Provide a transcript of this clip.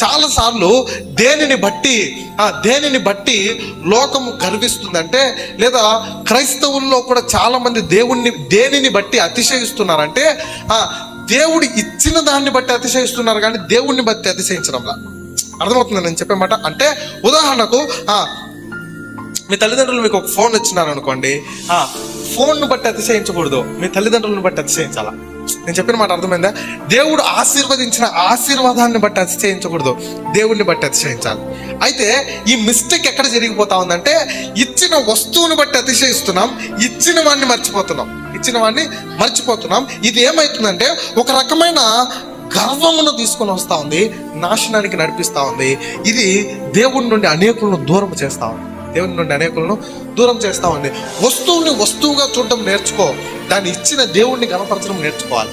చాలా సార్లు దేనిని బట్టి లోకము గర్విస్తుందంటే, లేదా క్రైస్తవుల్లో కూడా చాలా మంది దేనిని బట్టి అతిశయిస్తున్నారంటే, దేవుడు ఇచ్చిన దాన్ని బట్టి అతిశయిస్తున్నారు కానీ దేవుణ్ణి బట్టి అతిశయించడంలా. అర్థమవుతుంది నేను చెప్పే మాట? అంటే ఉదాహరణకు మీ తల్లిదండ్రులు మీకు ఒక ఫోన్ ఇచ్చినారు అనుకోండి, ఫోన్ను బట్టి అతిశయించకూడదు, మీ తల్లిదండ్రులను బట్టి అతిశయించాలా. నేను చెప్పిన మాట అర్థమైందా? దేవుడు ఆశీర్వదించిన ఆశీర్వాదాన్ని బట్టి అతిశయించకూడదు, దేవుడిని బట్టి అతిశయించాలి. అయితే ఈ మిస్టేక్ ఎక్కడ జరిగిపోతా ఉందంటే, ఇచ్చిన వస్తువుని బట్టి అతిశయిస్తున్నాం, ఇచ్చిన వాడిని మర్చిపోతున్నాం. ఇది ఏమవుతుందంటే ఒక రకమైన గర్వమును తీసుకొని వస్తూ ఉంది, నాశనానికి నడిపిస్తూ ఉంది. ఇది దేవుడి నుండి అనేకులను దూరం చేస్తా ఉంది. వస్తువుని వస్తువుగా చూడటం నేర్చుకో, దాన్ని ఇచ్చిన దేవుణ్ణి గణపరచడం నేర్చుకోవాలి.